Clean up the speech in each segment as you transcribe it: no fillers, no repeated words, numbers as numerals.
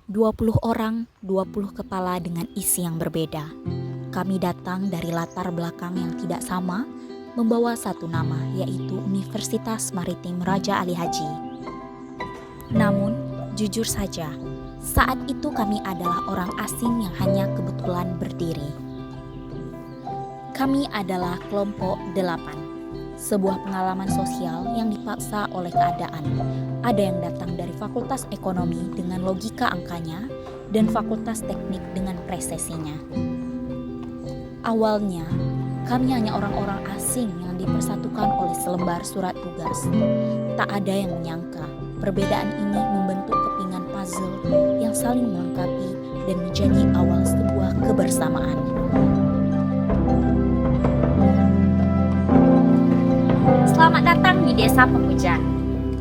20 orang, 20 kepala dengan isi yang berbeda. Kami datang dari latar belakang yang tidak sama, membawa satu nama, yaitu Universitas Maritim Raja Ali Haji. Namun, jujur saja, saat itu kami adalah orang asing yang hanya kebetulan berdiri. Kami adalah kelompok 8. Sebuah pengalaman sosial yang dipaksa oleh keadaan. Ada yang datang dari Fakultas Ekonomi dengan logika angkanya dan Fakultas Teknik dengan presesinya. Awalnya, kami hanya orang-orang asing yang dipersatukan oleh selembar surat tugas. Tak ada yang menyangka perbedaan ini membentuk kepingan puzzle yang saling melengkapi dan menjadi awal sebuah kebersamaan. Selamat datang di Desa Pemujan,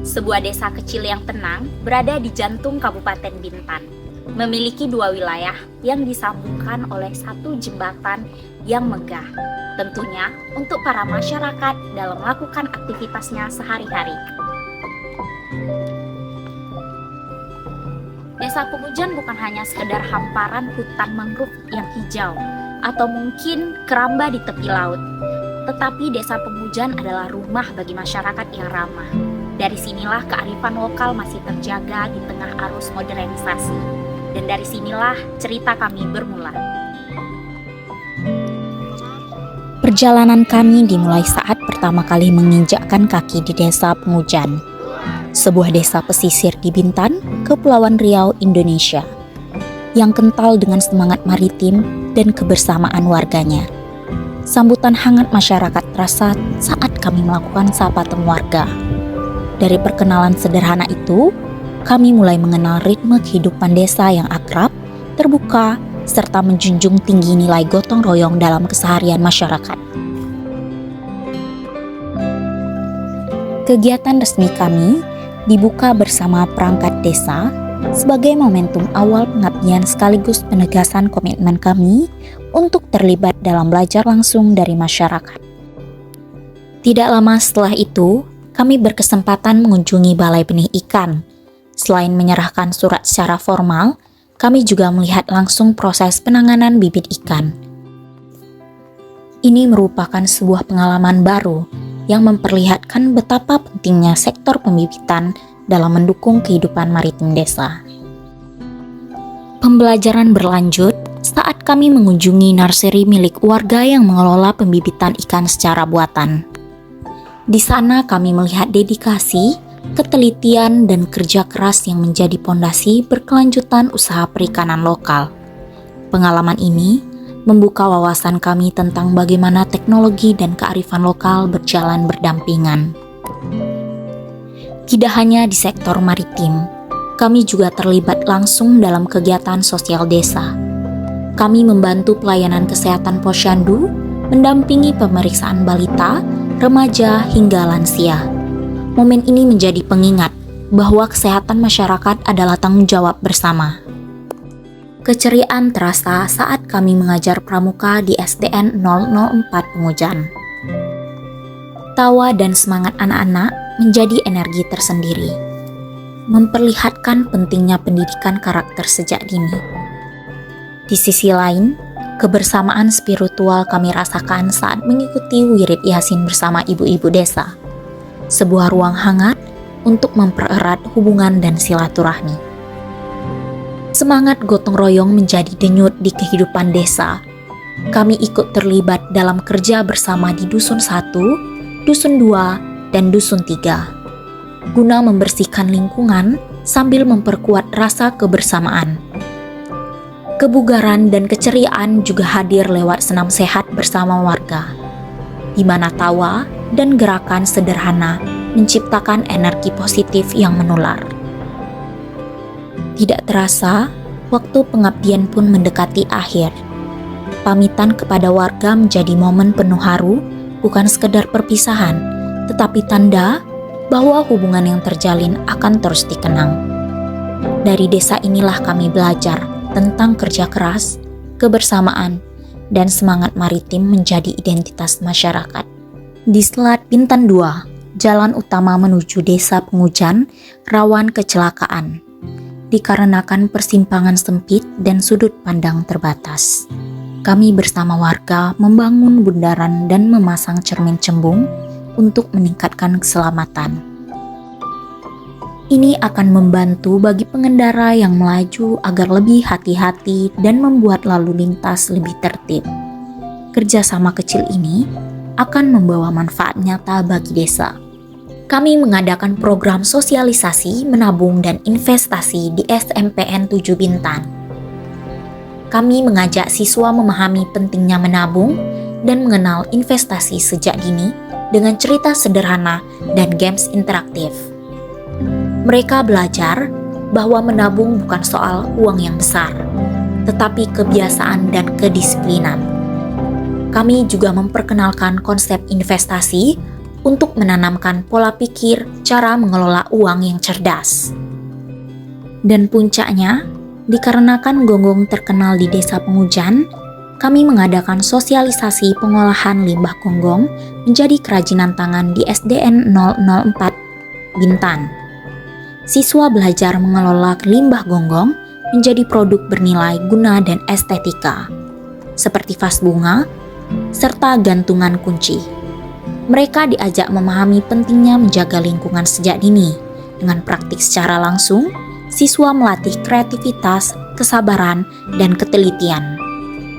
sebuah desa kecil yang tenang berada di jantung Kabupaten Bintan. Memiliki 2 wilayah yang disambungkan oleh satu jembatan yang megah, tentunya untuk para masyarakat dalam melakukan aktivitasnya sehari-hari. Desa Pemujan bukan hanya sekedar hamparan hutan mangrove yang hijau atau mungkin keramba di tepi laut. Tetapi Desa Pemujan adalah rumah bagi masyarakat yang ramah. Dari sinilah kearifan lokal masih terjaga di tengah arus modernisasi. Dan dari sinilah cerita kami bermula. Perjalanan kami dimulai saat pertama kali menginjakkan kaki di Desa Pemujan, sebuah desa pesisir di Bintan, Kepulauan Riau, Indonesia, yang kental dengan semangat maritim dan kebersamaan warganya. Sambutan hangat masyarakat terasa saat kami melakukan sapa temu warga. Dari perkenalan sederhana itu, kami mulai mengenal ritme kehidupan desa yang akrab, terbuka, serta menjunjung tinggi nilai gotong royong dalam keseharian masyarakat. Kegiatan resmi kami dibuka bersama perangkat desa sebagai momentum awal pengabdian sekaligus penegasan komitmen kami untuk terlibat dalam belajar langsung dari masyarakat. Tidak lama setelah itu, kami berkesempatan mengunjungi Balai Benih Ikan. Selain menyerahkan surat secara formal, kami juga melihat langsung proses penanganan bibit ikan. Ini merupakan sebuah pengalaman baru yang memperlihatkan betapa pentingnya sektor pembibitan dalam mendukung kehidupan maritim desa. Pembelajaran berlanjut saat kami mengunjungi nursery milik warga yang mengelola pembibitan ikan secara buatan. Di sana kami melihat dedikasi, ketelitian, dan kerja keras yang menjadi pondasi berkelanjutan usaha perikanan lokal. Pengalaman ini membuka wawasan kami tentang bagaimana teknologi dan kearifan lokal berjalan berdampingan. Tidak hanya di sektor maritim, kami juga terlibat langsung dalam kegiatan sosial desa. Kami membantu pelayanan kesehatan posyandu, mendampingi pemeriksaan balita, remaja, hingga lansia. Momen ini menjadi pengingat bahwa kesehatan masyarakat adalah tanggung jawab bersama. Keceriaan terasa saat kami mengajar pramuka di SDN 004 Pemujan. Tawa dan semangat anak-anak menjadi energi tersendiri, memperlihatkan pentingnya pendidikan karakter sejak dini. Di sisi lain, kebersamaan spiritual kami rasakan saat mengikuti wirid Yasin bersama ibu-ibu desa, sebuah ruang hangat untuk mempererat hubungan dan silaturahmi. Semangat gotong royong menjadi denyut di kehidupan desa. Kami ikut terlibat dalam kerja bersama di Dusun 1, Dusun 2, dan Dusun 3, guna membersihkan lingkungan sambil memperkuat rasa kebersamaan. Kebugaran dan keceriaan juga hadir lewat senam sehat bersama warga, di mana tawa dan gerakan sederhana menciptakan energi positif yang menular. Tidak terasa, waktu pengabdian pun mendekati akhir. Pamitan kepada warga menjadi momen penuh haru, bukan sekedar perpisahan, tetapi tanda bahwa hubungan yang terjalin akan terus dikenang. Dari desa inilah kami belajar tentang kerja keras, kebersamaan, dan semangat maritim menjadi identitas masyarakat. Di Selat Bintan 2, jalan utama menuju Desa Pemujan rawan kecelakaan. dikarenakan persimpangan sempit dan sudut pandang terbatas. Kami bersama warga membangun bundaran dan memasang cermin cembung untuk meningkatkan keselamatan. Ini akan membantu bagi pengendara yang melaju agar lebih hati-hati dan membuat lalu lintas lebih tertib. Kerjasama kecil ini akan membawa manfaat nyata bagi desa. Kami mengadakan program sosialisasi, menabung, dan investasi di SMPN 7 Bintan. Kami mengajak siswa memahami pentingnya menabung dan mengenal investasi sejak dini dengan cerita sederhana dan games interaktif. Mereka belajar bahwa menabung bukan soal uang yang besar, tetapi kebiasaan dan kedisiplinan. Kami juga memperkenalkan konsep investasi untuk menanamkan pola pikir cara mengelola uang yang cerdas. Dan puncaknya, dikarenakan Gonggong terkenal di Desa Pengujan, kami mengadakan sosialisasi pengolahan limbah gonggong menjadi kerajinan tangan di SDN 004 Bintan. Siswa belajar mengelola limbah gonggong menjadi produk bernilai guna dan estetika, seperti vas bunga, serta gantungan kunci. Mereka diajak memahami pentingnya menjaga lingkungan sejak dini. Dengan praktik secara langsung, siswa melatih kreativitas, kesabaran, dan ketelitian.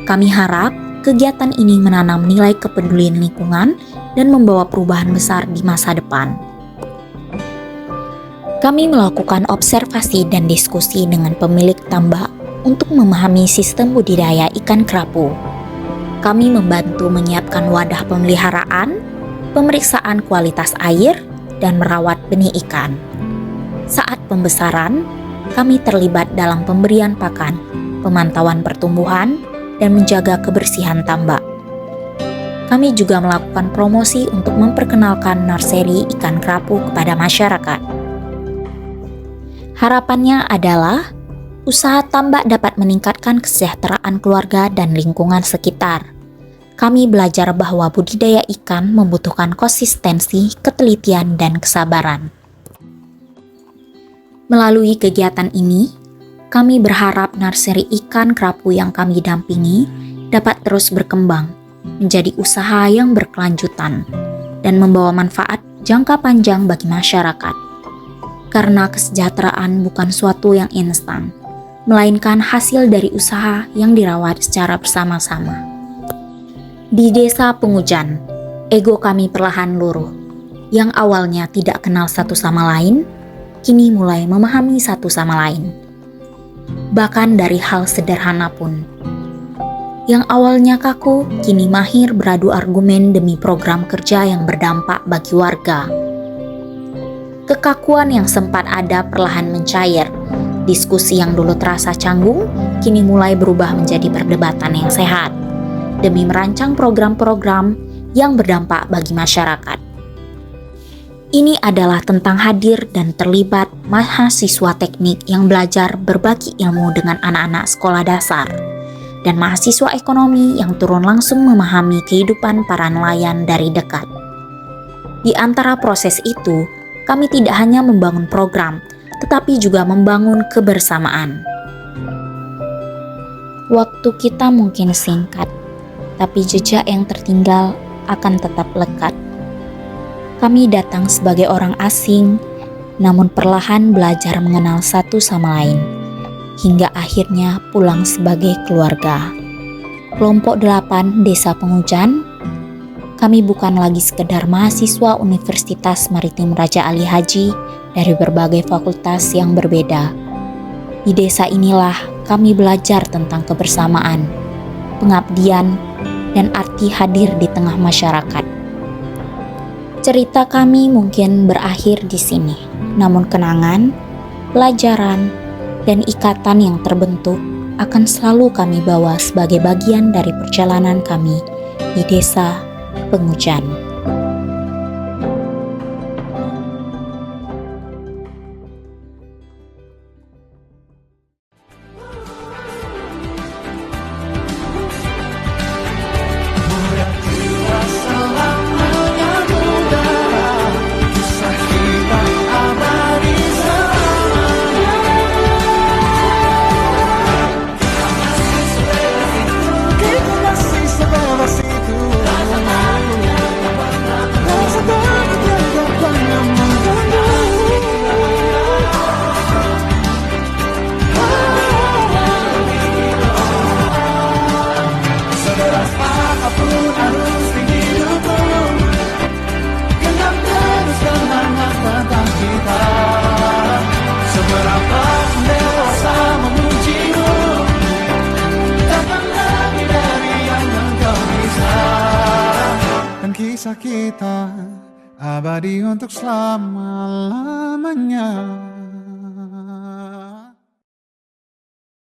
Kami harap kegiatan ini menanam nilai kepedulian lingkungan dan membawa perubahan besar di masa depan. Kami melakukan observasi dan diskusi dengan pemilik tambak untuk memahami sistem budidaya ikan kerapu. Kami membantu menyiapkan wadah pemeliharaan, pemeriksaan kualitas air, dan merawat benih ikan. Saat pembesaran, kami terlibat dalam pemberian pakan, pemantauan pertumbuhan, dan menjaga kebersihan tambak. Kami juga melakukan promosi untuk memperkenalkan nursery ikan kerapu kepada masyarakat. Harapannya adalah usaha tambak dapat meningkatkan kesejahteraan keluarga dan lingkungan sekitar. Kami belajar bahwa budidaya ikan membutuhkan konsistensi, ketelitian, dan kesabaran. Melalui kegiatan ini, kami berharap nursery ikan kerapu yang kami dampingi dapat terus berkembang menjadi usaha yang berkelanjutan dan membawa manfaat jangka panjang bagi masyarakat. Karena kesejahteraan bukan suatu yang instan, melainkan hasil dari usaha yang dirawat secara bersama-sama. Di Desa Pengujan, ego kami perlahan luruh. Yang awalnya tidak kenal satu sama lain, kini mulai memahami satu sama lain. Bahkan dari hal sederhana pun. Yang awalnya kaku, kini mahir beradu argumen demi program kerja yang berdampak bagi warga. Kekakuan yang sempat ada perlahan mencair. Diskusi yang dulu terasa canggung, kini mulai berubah menjadi perdebatan yang sehat, demi merancang program-program yang berdampak bagi masyarakat. Ini adalah tentang hadir dan terlibat mahasiswa teknik yang belajar berbagi ilmu dengan anak-anak sekolah dasar, dan mahasiswa ekonomi yang turun langsung memahami kehidupan para nelayan dari dekat. Di antara proses itu, kami tidak hanya membangun program, tetapi juga membangun kebersamaan. Waktu kita mungkin singkat, tapi jejak yang tertinggal akan tetap lekat. Kami datang sebagai orang asing, namun perlahan belajar mengenal satu sama lain, hingga akhirnya pulang sebagai keluarga. Kelompok 8 Desa Pengujan, kami bukan lagi sekedar mahasiswa Universitas Maritim Raja Ali Haji dari berbagai fakultas yang berbeda. Di desa inilah kami belajar tentang kebersamaan, pengabdian, dan arti hadir di tengah masyarakat. Cerita kami mungkin berakhir di sini, namun kenangan, pelajaran, dan ikatan yang terbentuk akan selalu kami bawa sebagai bagian dari perjalanan kami di Desa Pengujan. Kisah kita abadi untuk selama-lamanya.